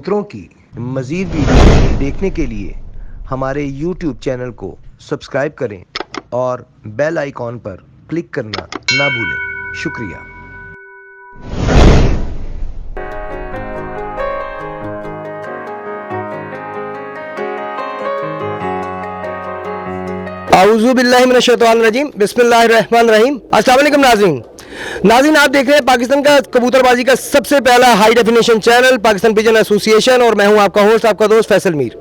कबूतरों की मज़ीद वीडियो देखने के लिए हमारे YouTube चैनल को सब्सक्राइब करें और बेल आइकॉन पर क्लिक करना ना भूलें। शुक्रिया। आऊज़ु बिल्लाहि मिनश शैतानिर रजीम, बिस्मिल्लाहिर रहमानिर रहीम। अस्सलाम वालेकुम नाज़रीन, आप देख रहे हैं पाकिस्तान का कबूतरबाजी का सबसे पहला high definition channel Pakistan pigeon association, और मैं हूं आपका होस्ट, आपका दोस्त फैसल मीर।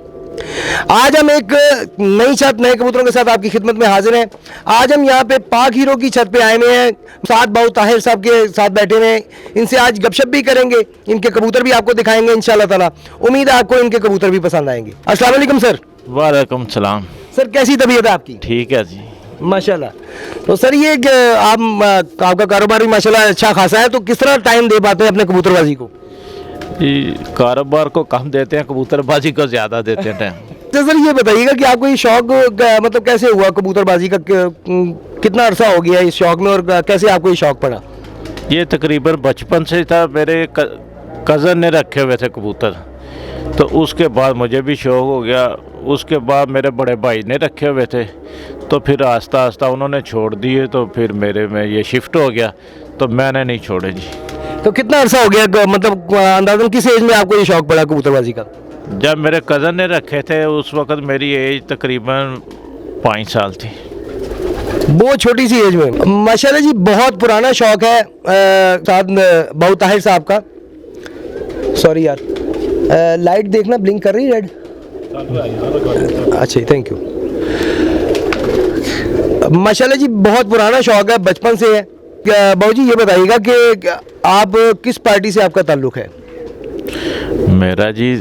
आज हम एक नई छत, नए कबूतरों के साथ आपकी खिदमत में हाजिर हैं। आज हम यहाँ पे पाक हीरो की छत पे आए हुए हैं, साथ बाऊ ताहिर साहब के साथ बैठे हुए हैं। इनसे आज गपशप भी करेंगे, इनके कबूतर भी आपको दिखाएंगे इंशाल्लाह ताला। उम्मीद है आपको इनके कबूतर भी पसंद आएंगे। अस्सलाम वालेकुम सर। वालेकुम सलाम। सर कैसी तबीयत है आपकी? ठीक है जी, माशाल्लाह। तो सर ये आपका कारोबार भी माशाल्लाह अच्छा खासा है, तो किस तरह टाइम दे पाते हैं अपने कबूतरबाजी को? कारोबार को कम देते हैं, कबूतरबाजी को ज़्यादा देते हैं टाइम। तो सर ये बताइएगा कि आपको ये शौक मतलब कैसे हुआ कबूतरबाजी का? कितना अरसा हो गया इस शौक में, और कैसे आपको ये शौक पड़ा? ये तकरीबन बचपन से था। मेरे कज़न ने रखे हुए थे कबूतर, तो उसके बाद मुझे भी शौक़ हो गया। उसके बाद मेरे बड़े भाई ने रखे हुए थे, तो फिर आस्ता आस्ता उन्होंने छोड़ दिए, तो फिर मेरे में ये शिफ्ट हो गया, तो मैंने नहीं छोड़े जी। तो कितना अरसा हो गया, मतलब अंदाज़न किस एज में आपको ये शौक पड़ा कबूतरबाजी का? जब मेरे कज़न ने रखे थे उस वक़्त मेरी एज तकरीबन 5 साल थी। बहुत छोटी सी एज में। माशाल्लाह जी, बहुत पुराना शौक है। साथ बाऊ ताहिर साहब का, सॉरी यार, लाइट देखना ब्लिंक कर रही है रेड। अच्छा, थैंक यू। माशाल्लाह जी, बहुत पुराना शौक है, बचपन से है। बाबू जी ये बताइएगा कि आप किस पार्टी से आपका ताल्लुक़ है? मेरा जी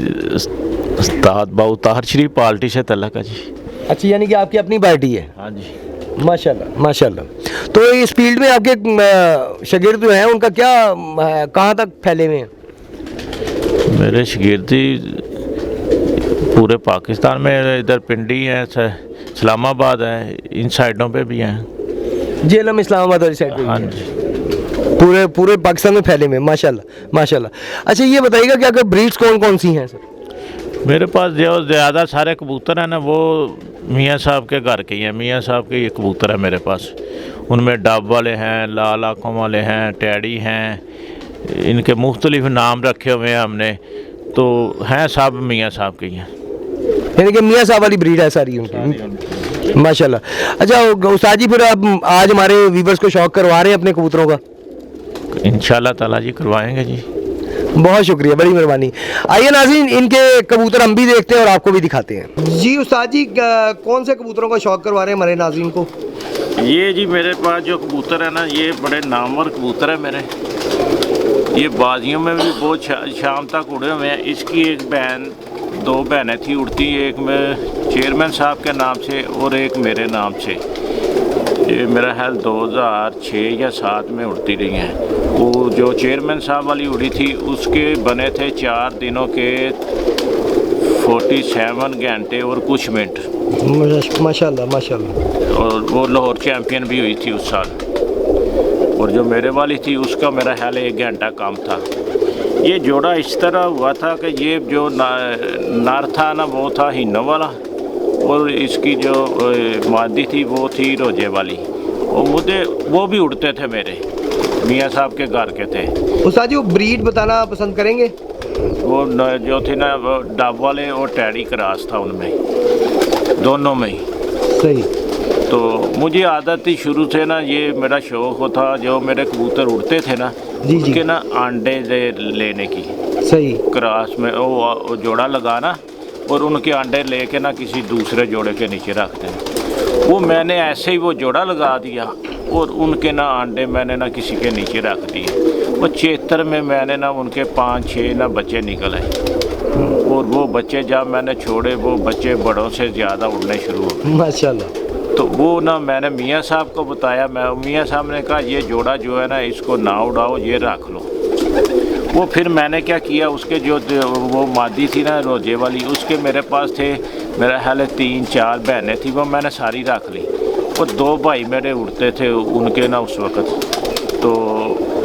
उस्ताद बाऊ ताहिर शरीफ पार्टी से तल्लुक़ है जी। अच्छा, यानी कि आपकी अपनी पार्टी है? हाँ जी। माशाल्लाह माशाल्लाह। तो इस फील्ड में आपके शागिर्द जो हैं उनका क्या, कहाँ तक फैले हुए हैं? मेरे शागिर्दी पूरे पाकिस्तान में, इधर पिंडी है, इस्लामाबाद है, इन साइडों पे भी हैं। जेलम इस्लामाबाद वाली साइड पे? हाँ जी। पूरे पाकिस्तान में फैले हुए हैं, माशाल्लाह माशाल्लाह। अच्छा, ये बताइएगा कि आपके ब्रीड्स कौन कौन सी हैं सर? मेरे पास जो ज़्यादा सारे कबूतर हैं ना, वो मियाँ साहब के घर के ही हैं। मियाँ साहब के ये कबूतर है मेरे पास। उनमें डब वाले हैं, लाल आँखों वाले हैं, टैडी हैं, इनके मुख्तलिफ नाम रखे हुए हैं हमने, तो हैं सब मियाँ साहब के ही हैं। यानी कि मियाँ साहब वाली ब्रीड है सारी उनकी, माशाल्लाह। अच्छा उस्ताद जी, फिर आप आज हमारे व्यूवर्स को शौक करवा रहे हैं अपने कबूतरों का? इंशाल्लाह ताला जी करवाएंगे जी। बहुत शुक्रिया, बड़ी मेहरबानी। आइए नाज़रीन, इनके कबूतर हम भी देखते हैं और आपको भी दिखाते हैं। जी उस्ताद जी, कौन से कबूतरों का शौक करवा रहे हैं हमारे नाज़रीन को? ये जी मेरे पास जो कबूतर है ना, ये बड़े नामवर कबूतर है मेरे। ये बाजियों में भी बहुत शाम तक उड़े हुए हैं। इसकी एक बहन, 2 बहनें थी उड़ती, एक में चेयरमैन साहब के नाम से और एक मेरे नाम से। ये मेरा ख्याल 2006 या 7 में उड़ती रही हैं। वो जो चेयरमैन साहब वाली उड़ी थी उसके बने थे 4 दिनों के 47 घंटे और कुछ मिनट। माशाल्लाह माशाल्लाह। और वो लाहौर चैम्पियन भी हुई थी उस साल। और जो मेरे वाली थी उसका मेरा ख्याल 1 घंटा काम था। ये जोड़ा इस तरह हुआ था कि ये जो नार था ना, वो था हिन्नो वाला, और इसकी जो मादी थी वो थी रोजे वाली। और मुझे वो भी उड़ते थे, मेरे मियाँ साहब के घर के थे। उस्ताद जी वो ब्रीड बताना पसंद करेंगे? वो जो थी ना, वो डब वाले और टैडी क्रॉस था, उनमें दोनों में ही। सही। तो मुझे आदत थी शुरू से ना, ये मेरा शौक़ होता, जो मेरे कबूतर उड़ते थे ना, उनके ना अंडे लेने की। सही। क्रॉस में वो जोड़ा लगाना और उनके अंडे लेके ना किसी दूसरे जोड़े के नीचे रख देना। वो मैंने ऐसे ही वो जोड़ा लगा दिया और उनके ना अंडे मैंने ना किसी के नीचे रख दिए। वो 76 में मैंने ना उनके 5-6 ना बच्चे निकल आए, और वो बच्चे जब मैंने छोड़े, वो बच्चे बड़ों से ज़्यादा उड़ने शुरू हो गए माशाल्लाह। तो वो ना मैंने मियाँ साहब को बताया। मियाँ साहब ने कहा ये जोड़ा जो है ना, इसको ना उड़ाओ, ये रख लो। वो फिर मैंने क्या किया, उसके जो वो मादी थी ना रोजे वाली, उसके मेरे पास थे, मेरा ख्याल 3-4 बहनें थी, वो मैंने सारी रख ली। और 2 भाई मेरे उड़ते थे उनके ना उस वक़्त। तो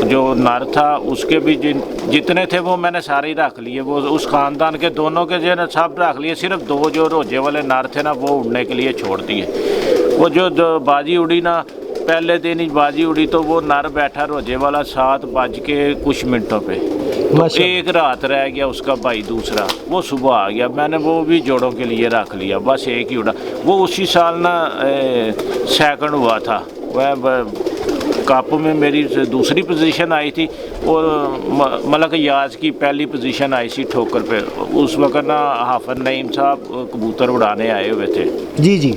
जो नर था उसके भी जितने थे वो मैंने सारे ही रख लिए। वो उस ख़ानदान के दोनों के जो है ना सब रख लिए, सिर्फ 2 जो रोजे वाले नर थे ना वो उड़ने के लिए छोड़ दिए। वो जो बाजी उड़ी ना, पहले दिन ही बाजी उड़ी तो वो नर बैठा रोजे वाला 7 बज के कुछ मिनटों पे, तो एक रात रह गया उसका भाई दूसरा, वो सुबह आ गया। मैंने वो भी जोड़ों के लिए रख लिया, बस एक ही उड़ा। वो उसी साल ना सेकंड हुआ था, वह कप में मेरी दूसरी पोजीशन आई थी और मलक याज की पहली पोजीशन आई थी ठोकर पे। उस वक्त ना हाफिज नईम साहब कबूतर उड़ाने आए हुए थे जी जी,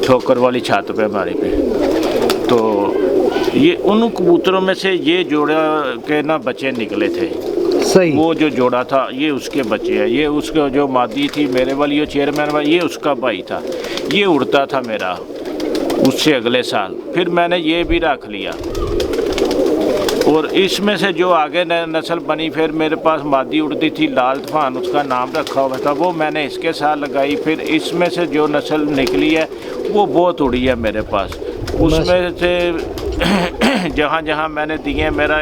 ठोकर वाली छत पे हमारे पे। तो ये उन कबूतरों में से ये जोड़ा के ना बच्चे निकले थे। सही। वो जो जोड़ा था ये उसके बच्चे हैं, ये उसके जो मादी थी मेरे वाली, ये चेयरमैन वाली, ये उसका भाई था। ये उड़ता था मेरा उससे अगले साल, फिर मैंने ये भी रख लिया। और इसमें से जो आगे नस्ल बनी, फिर मेरे पास मादी उड़ती थी लाल तूफान, उसका नाम रखा हुआ था, वो मैंने इसके साथ लगाई। फिर इसमें से जो नस्ल निकली है वो बहुत उड़ी है मेरे पास। उसमें से जहाँ जहाँ मैंने दिए, मेरा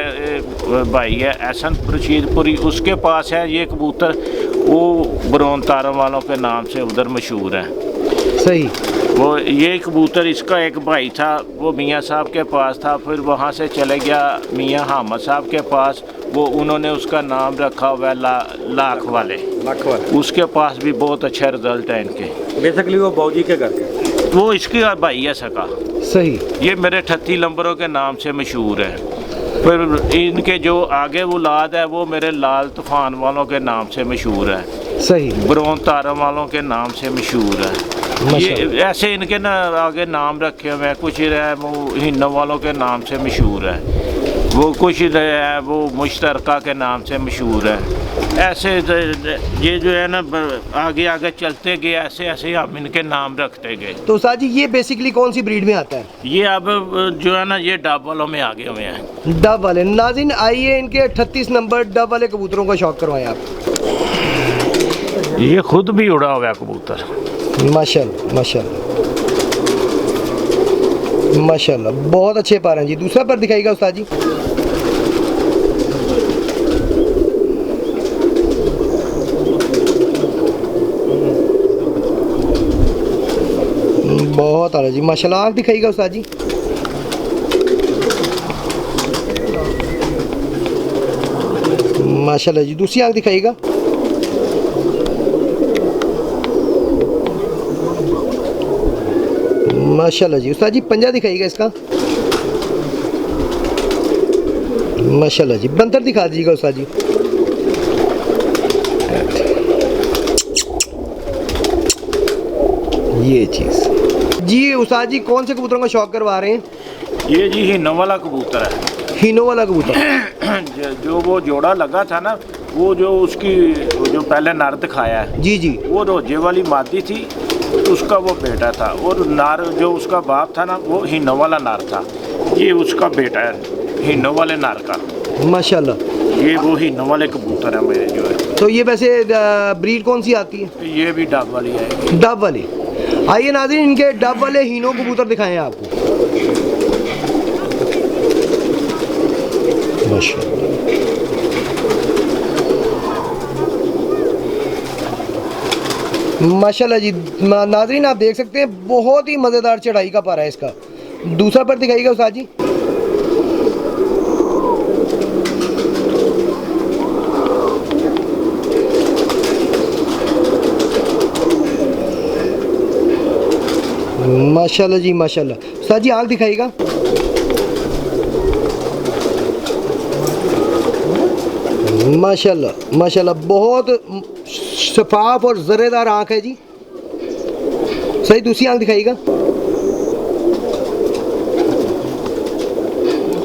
भाई है एहसन रशीदपुरी, उसके पास है ये कबूतर, वो बरौन तारों वालों के नाम से उधर मशहूर है। सही। वो ये कबूतर इसका एक भाई था, वो मियाँ साहब के पास था, फिर वहाँ से चले गया मियाँ हामिद साहब के पास, वो उन्होंने उसका नाम रखा हुआ है लाख वाले। उसके पास भी बहुत अच्छा रिजल्ट है इनके। बेसिकली वो बाऊजी के घर के, वो इसके भाई है सका। सही। ये मेरे 38 नंबरों के नाम से मशहूर है। फिर इनके जो आगे औलाद है वो मेरे लाल तूफान वालों के नाम से मशहूर है। सही। बरौन तारों वालों के नाम से मशहूर है। ये ऐसे इनके ना आगे नाम रखे हुए हैं। कुछ है वो हिन्नों वालों के नाम से मशहूर है, वो कुछ है वो मुश्तरका के नाम से मशहूर है। ऐसे ये जो है ना आगे आगे चलते गए, ऐसे ऐसे हम इनके नाम रखते गए। तो उस्ताद जी ये बेसिकली कौन सी ब्रीड में आता है? ये अब जो है ना ये डब वालों में आगे हुए हैं। डब वाले। नाज़रीन आइए इनके 38 नंबर डब वाले कबूतरों का शौक करवाएं आप। ये खुद भी उड़ा हुआ है कबूतर। माशाल्लाह माशाल्लाह माशाल्लाह, बहुत अच्छे पा रहे हैं जी। दूसरा पर दिखाइएगा उस्ताद जी। बहुत आ रहा जी माशाल्लाह। आँख दिखाइएगा उस्ताद जी। माशाल्लाह जी। दूसरी आँख दिखाइएगा। माशाल्लाह जी। उस्ताद जी पंजा दिखाइएगा इसका। माशाल्लाह जी। बंतर दिखा दीजिएगा उस्ताद जी। ये चीज़ जी। उस्ताद जी कौन से कबूतरों का शौक करवा रहे हैं? ये जी हिनो वाला कबूतर है। हिनो वाला कबूतर। जो वो जोड़ा लगा था ना, वो जो उसकी जो पहले नर दिखाया है जी जी, वो रोजे वाली मादी थी, उसका वो बेटा था। और नार जो उसका बाप था ना वो हिनो वाला नार था, ये उसका बेटा है हिनो वाले नार का। माशाल्लाह। ये वो हिनो वाले कबूतर है मेरे जो है। तो ये वैसे ब्रीड कौन सी आती है? ये भी डब वाली है। डब वाली। आइए नाज़रीन इनके डब वाले हीनो कबूतर दिखाएं आपको। माशाल्लाह माशाल्लाह जी। नाज़रीन आप देख सकते हैं बहुत ही मज़ेदार चढ़ाई का पारा है इसका। दूसरा पर दिखाइएगा उस्ताद जी। माशाल्लाह जी माशाल्लाह। उस्ताद जी आँख दिखाइएगा। माशाल्लाह माशाल्लाह, बहुत शफाफ और ज़रेदार आँख है जी। सही। दूसरी आँख दिखाइएगा।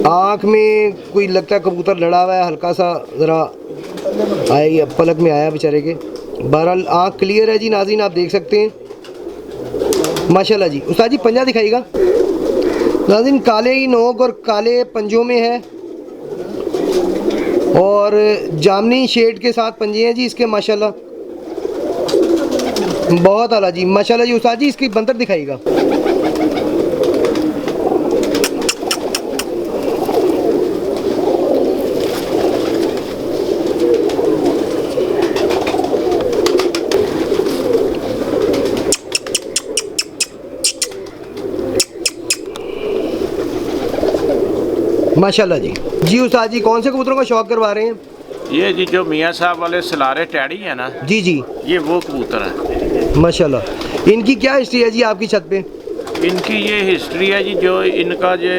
आँख में कोई लगता है कबूतर लड़ा हुआ है, हल्का सा ज़रा आया पलक में आया बेचारे के। बहरहाल आँख क्लियर है जी नाज़रीन, आप देख सकते हैं। माशाल्लाह जी। उस्ताद जी पंजा दिखाइएगा। नाज़रीन काले ही नोक और काले पंजों में है और जामनी शेड के साथ पंजे हैं जी इसके। माशाल्लाह बहुत आला जी। माशाल्लाह जी। उस्ताद जी इसकी बंतर दिखाइएगा। माशाल्लाह जी। जी उस्ताद जी, कौन से कबूतरों का शौक करवा रहे हैं? ये जी जो मियाँ साहब वाले सलारे टैडी है ना, जी जी, ये वो कबूतर है। माशाल्लाह। इनकी क्या हिस्ट्री है जी आपकी छत पे? इनकी ये हिस्ट्री है जी, जो इनका जो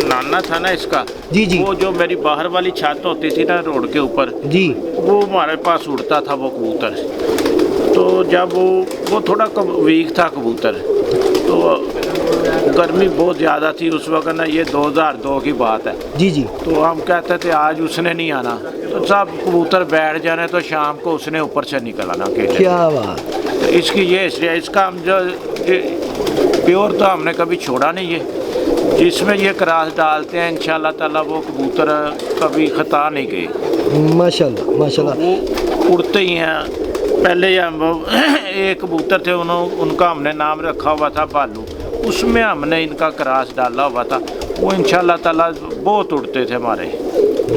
नाना था ना इसका, जी जी, वो जो मेरी बाहर वाली छत होती थी ना रोड के ऊपर, जी वो हमारे पास उड़ता था वो कबूतर। तो जब वो थोड़ा वीक था कबूतर, तो गर्मी बहुत ज़्यादा थी उस वक्त ना, ये 2002 की बात है। जी जी, तो हम कहते थे आज उसने नहीं आना, तो सब कबूतर बैठ जाने, तो शाम को उसने ऊपर से निकल आना अकेले। क्या बात। तो इसकी ये हिस्ट्री है। इसका हम जो प्योर तो हमने कभी छोड़ा नहीं है, जिसमें ये क्रास डालते हैं इंशाल्लाह ताला वो कबूतर कभी खता नहीं गए। माशाल्लाह माशाल्लाह। वो उड़ते ही हैं। पहले हम एक कबूतर थे, उनका हमने नाम रखा हुआ था बालू, उसमें हमने इनका क्रास डाला हुआ था। वो इंशाल्लाह ताला बहुत उड़ते थे हमारे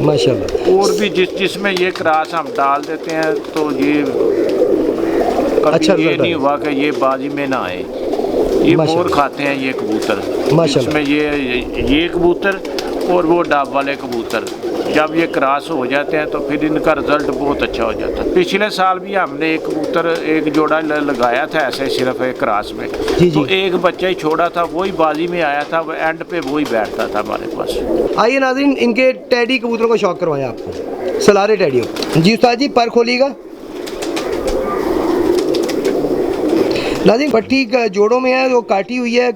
माशाल्लाह। और भी जिसमें ये क्रास हम डाल देते हैं, तो ये कभी अच्छा ये नहीं हुआ कि ये बाजी में ना आए। ये मोर खाते हैं ये कबूतर, माशाल्लाह। इसमें ये कबूतर और वो डाब वाले कबूतर, जब ये क्रॉस हो जाते हैं तो फिर इनका रिजल्ट बहुत अच्छा हो जाता है। पिछले साल भी हमने एक कबूतर एक जोड़ा लगाया था ऐसे सिर्फ एक क्रॉस में, जी तो जी। एक बच्चा ही छोड़ा था, वही बाजी में आया था, एंड पे वही बैठता था हमारे पास। आइए नाज़रीन, इनके टैडी कबूतरों का शौक करवाएं आपको, सलारे टैडियों। जी उस्ताद जी, पर खोलिएगा। नाज़रीन, पट्टी जोड़ों में है, वो काटी हुई है।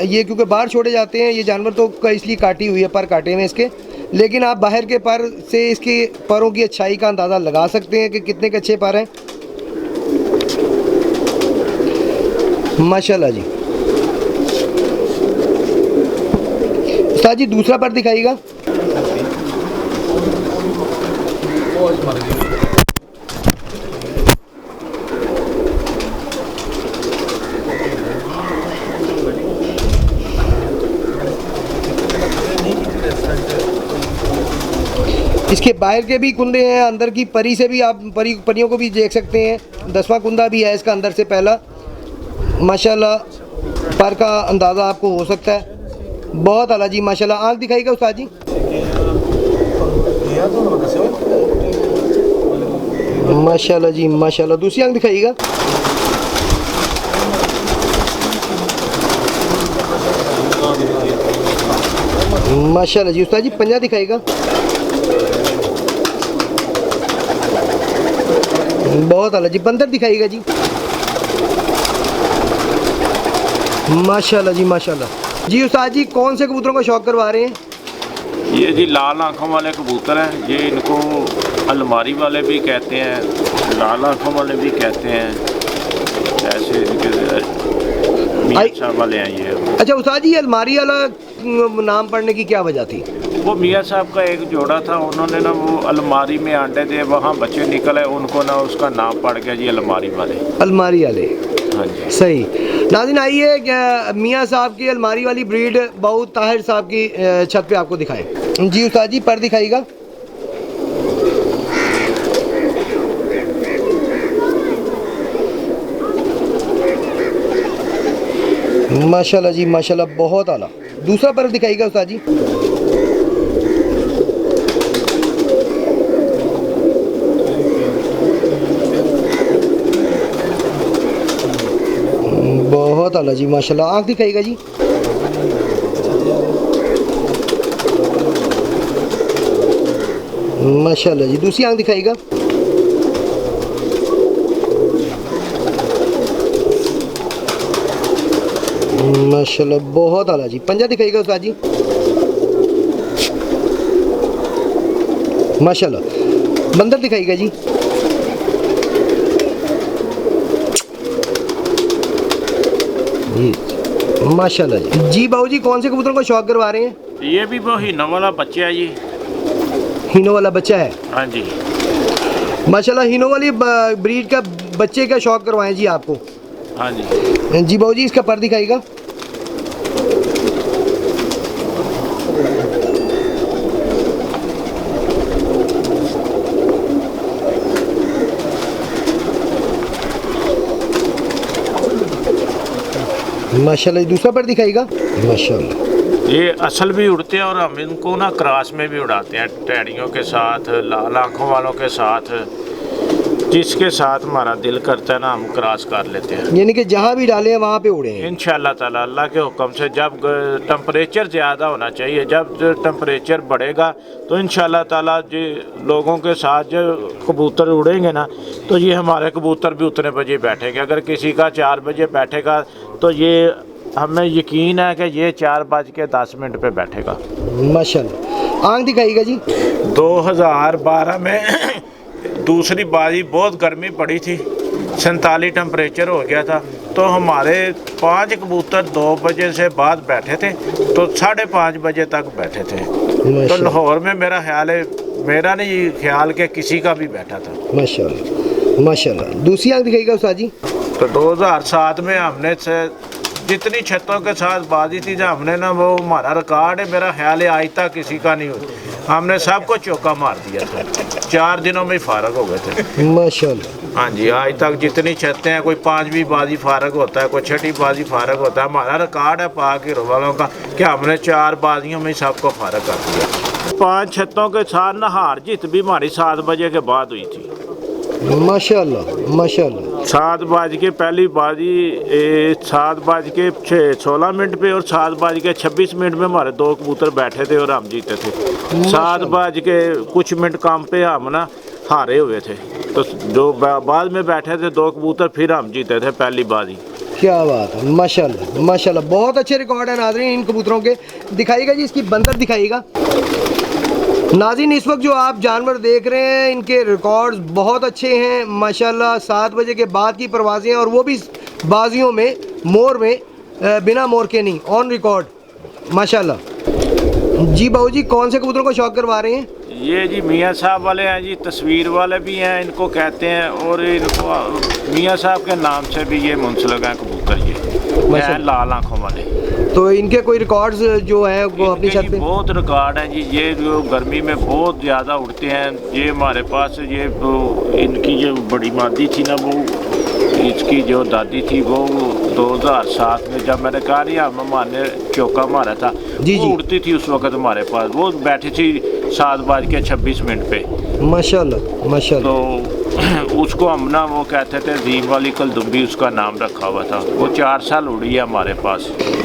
ये क्योंकि बाहर छोड़े जाते हैं ये जानवर, तो इसलिए काटी हुई है, पर काटे में इसके। लेकिन आप बाहर के पर से इसके परों की अच्छाई का अंदाज़ा लगा सकते हैं कि कितने के अच्छे पर हैं। माशाल्लाह जी। उस्ताद जी, दूसरा पर दिखाइएगा। इसके बाहर के भी कुंदे हैं, अंदर की परी से भी आप परियों को भी देख सकते हैं। 10वां कुंदा भी है इसका अंदर से पहला। माशाल्लाह, पर का अंदाज़ा आपको हो सकता है। बहुत आला जी, माशाल्लाह। आँख दिखाइएगा उस्ताद जी। माशाल्लाह जी, माशाल्लाह। दूसरी आँख दिखाइएगा। माशाल्लाह जी। उस्ताद जी, पंजा दिखाइएगा। बहुत आला जी। बंदर दिखाइएगा जी। माशाल्लाह जी, माशाल्लाह। जी उस्ताद जी, कौन से कबूतरों का शौक करवा रहे हैं? ये जी लाल आँखों वाले कबूतर हैं। ये इनको अलमारी वाले भी कहते हैं, लाल आँखों वाले भी कहते हैं, ऐसे मियाँ साहब वाले हैं ये। अच्छा उस्ताद जी, ये अलमारी वाला नाम पड़ने की क्या वजह थी? वो मियाँ साहब का एक जोड़ा था, उन्होंने ना वो अलमारी में अंडे थे, वहाँ बच्चे निकले, उनको ना उसका नाम पड़ गया जी अलमारी वाले। अलमारी वाले, हाँ जी। सही। नाज़रीन, आइए मियाँ साहब की अलमारी वाली ब्रीड बहुत ताहिर साहब की छत पे आपको दिखाएं। जी उस्ताद जी, पर दिखाइएगा। माशाल्लाह जी, माशाल्लाह। बहुत आला। दूसरा पर दिखाइएगा उस्ताद जी। बहुत आला जी, माशाल्लाह। आँख दिखाइएगा जी। माशाल्लाह जी। दूसरी आँख दिखाइएगा। माशाल्लाह, बहुत आला जी। पंजा दिखाइएगा उस्ताद जी। माशाल्लाह। बंदर दिखाइएगा जी। माशाल्लाह जी। जी बाबू जी, कौन से कबूतरों का शौक करवा रहे हैं? ये भी वो हिनो वाला बच्चा है जी। हिनो वाला बच्चा है? हाँ जी। माशाल्लाह, हिनो वाली ब्रीड का बच्चे का शौक करवाएं जी आपको। हाँ जी। जी बाबू जी, इसका पर दिखाइएगा। माशाल्लाह। दूसरा पर दिखाइएगा। माशाल्लाह। ये असल भी उड़ते हैं और हम इनको ना क्रॉस में भी उड़ाते हैं, टैडियों के साथ, लाल आँखों वालों के साथ, जिसके साथ हमारा दिल करता है ना हम क्रॉस कर लेते हैं। यानी कि जहाँ भी डाले हैं वहाँ पे उड़े हैं इंशाअल्लाह ताला अल्लाह के हुक्म से। जब टेम्परेचर ज़्यादा होना चाहिए, जब टेम्परेचर बढ़ेगा तो इंशाअल्लाह ताला जी लोगों के साथ जो कबूतर उड़ेंगे ना तो ये हमारे कबूतर भी उतने बजे बैठेंगे। अगर किसी का 4 बजे बैठेगा तो ये हमें यकीन है कि ये 4:10 पे बैठेगा। माशाल्लाह। आंख दिखाइएगा जी। 2012 में दूसरी बारी बहुत गर्मी पड़ी थी, 47 टेम्परेचर हो गया था, तो हमारे 5 कबूतर 2 बजे से बाद बैठे थे तो 5:30 बजे तक बैठे थे। तो लाहौर में मेरा ख्याल है, मेरा नहीं ख्याल के किसी का भी बैठा था। माशाल्लाह माशाल्लाह। दूसरी आंख दिखाइएगा उस्ताद जी। तो 2007 में हमने से जितनी छतों के साथ बाजी थी जो हमने ना, वो हमारा रिकॉर्ड है, मेरा ख्याल है आज तक किसी का नहीं हुई। हमने सबको चौका मार दिया था, 4 दिनों में ही फारग हो गए थे। माशाल्लाह। हाँ जी, आज तक जितनी छतें हैं, कोई 5वीं बाजी फारग होता है, कोई 6ठी बाजी फारग होता है। हमारा रिकॉर्ड है पाक हीरो वालों का कि हमने 4 बाजियों में ही सबको फारग कर दिया। 5 छतों के साथ ना हार जीत भी हमारी 7 बजे के बाद हुई थी। माशाल्लाह माशाल्लाह। 7 बज के पहली बाजी 7:16 पे और 7:26 में हमारे 2 कबूतर बैठे थे और हम जीते थे। 7 बज के कुछ मिनट कम पे हम ना हारे हुए थे, तो जो बाद में बैठे थे 2 कबूतर, फिर हम जीते थे पहली बाजी। क्या बात है, माशाल्लाह माशाल्लाह। बहुत अच्छे रिकॉर्ड है नाज़रीन इन कबूतरों के। दिखाइएगा जी इसकी बंदर दिखाइएगा। नाज़रीन इस वक्त जो आप जानवर देख रहे हैं इनके रिकॉर्ड्स बहुत अच्छे हैं माशाल्लाह। 7 बजे के बाद की परवाज़ें और वो भी बाजियों में, मोर में, बिना मोर के नहीं, ऑन रिकॉर्ड माशाल्लाह। जी बाबू जी, कौन से कबूतरों को शौक करवा रहे हैं? ये जी मियाँ साहब वाले हैं जी, तस्वीर वाले भी हैं इनको कहते हैं, और इनको मियाँ साहब के नाम से भी ये मुंसलिक हैं कबूतर। ये हैं लाल आँखों वाले। तो इनके कोई रिकॉर्ड्स जो हैं वो अपनी छत पे? बहुत रिकॉर्ड हैं जी। ये जो गर्मी में बहुत ज़्यादा उड़ते हैं। ये हमारे पास ये इनकी जो बड़ी मादी थी ना, वो इसकी जो दादी थी वो 2007 में जब मैंने कहा नहीं हम ने चौका मारा था, जी वो उड़ती थी उस वक्त हमारे पास। वो बैठी थी 7:26 पे। माशाल्लाह माशाल्लाह। तो उसको हम ना वो कहते थे जीम वाली कलदुम्बी, उसका नाम रखा हुआ था। वो 4 साल उड़ी है हमारे पास।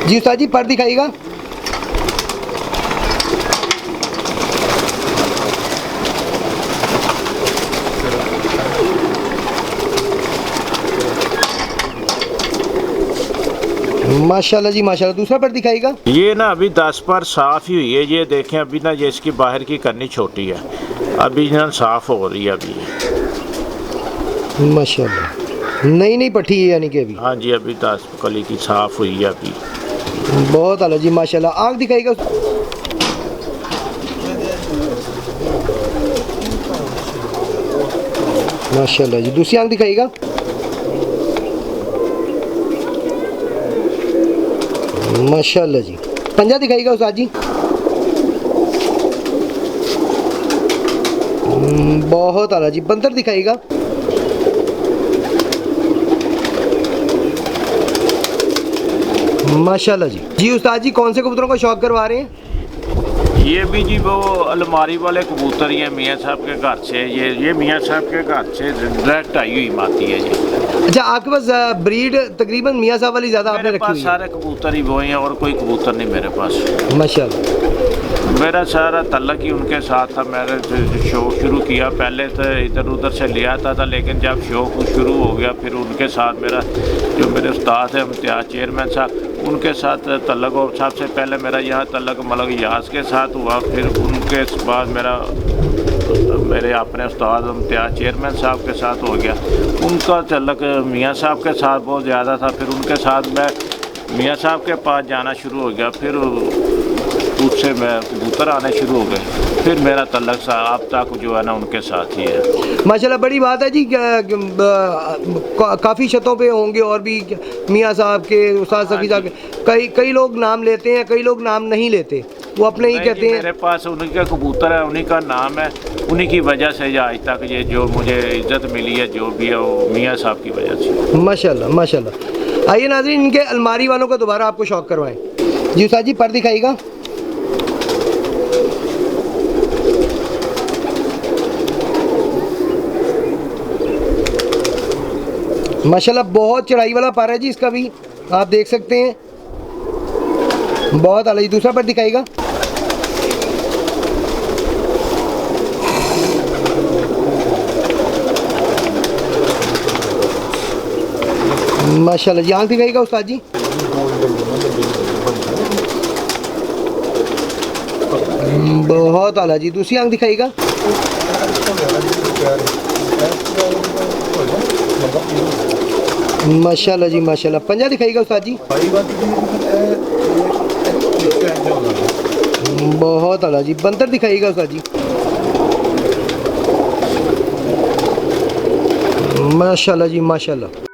जी उस्ताद जी, पर दिखाइएगा। माशाल्लाह जी माशाल्लाह। दूसरा पर दिखाइएगा। ये ना अभी 10 पर साफ ही हुई है। ये देखें अभी ना, ये इसकी बाहर की करनी छोटी है, अभी ना साफ हो रही है अभी। माशाल्लाह नई नई पट्टी है यानी कि अभी? हाँ जी, अभी 10 कली की साफ हुई है अभी। बहुत आला जी माशाल्लाह। आँख दिखाइएगा। माशाल्लाह जी। दूसरी आँख दिखाइएगा। माशाल्लाह जी। पंजा दिखाइएगा उस्ताद जी। बहुत आला जी। बंदर दिखाइएगा। माशाल्लाह जी। जी उस्ताद जी, कौन से कबूतरों का शौक करवा रहे हैं? ये भी जी वो अलमारी वाले कबूतर ही हैं मियाँ साहब के घर से। ये मियाँ साहब के घर से डायरेक्ट आई हुई माती है जी। अच्छा, आपके पास ब्रीड तकरीबन मियाँ साहब वाली ज़्यादा आपने रखी हुई है? सारे कबूतर ही वो हैं और कोई कबूतर नहीं मेरे पास। माशाल्लाह। मेरा सारा तल्लक ही उनके साथ था। मैंने शो शुरू किया, पहले तो इधर उधर से ले आता था, लेकिन जब शो शुरू हो गया फिर उनके साथ मेरा जो मेरे उस्ताद हैं इम्तियाज़ चेयरमैन साहब, उनके साथ तल्लक हो। सबसे पहले मेरा यहाँ तल्लक मलक यास के साथ हुआ, फिर उनके बाद मेरे अपने उस्ताद इम्तियाज़ चेयरमैन साहब के साथ हो गया। उनका तल्लक मियाँ साहब के साथ बहुत ज़्यादा था, फिर उनके साथ मैं मियाँ साहब के पास जाना शुरू हो गया, फिर उससे मैं कबूतर आने शुरू हो गए, फिर मेरा तल्लक अब तक जो है ना उनके साथ ही है। माशाल्लाह बड़ी बात है जी। काफ़ी छतों पे होंगे और भी मियाँ साहब के, उस्ताद सफ़ी साहब के, कई लोग नाम लेते हैं, कई लोग नाम नहीं लेते, वो अपने ही कहते हैं। मेरे पास उन्हीं का कबूतर है, उन्हीं का नाम है, उन्हीं की वजह से आज तक ये जो मुझे इज्जत मिली है जो भी है वो मियाँ साहब की वजह से। माशाल्लाह माशाल्लाह। आइए नाज़रीन, इनके अलमारी वालों का दोबारा आपको शौक करवाएं। जी उस्ताद जी पर दिखाइएगा। माशाल्लाह बहुत चढ़ाई वाला पर है जी, इसका भी आप देख सकते हैं, बहुत आला जी। दूसरा पर दिखाइएगा। माशाल्लाह जी, आंख दिखाइएगा उस्ताद जी। बहुत आला जी। दूसरी आंख दिखाइएगा। माशाल्लाह जी माशाल्लाह। पंजा दिखाइएगा उस्ताद जी। बहुत आला जी। बंतर दिखाइएगा उस्ताद जी। माशाल्लाह जी माशाल्लाह।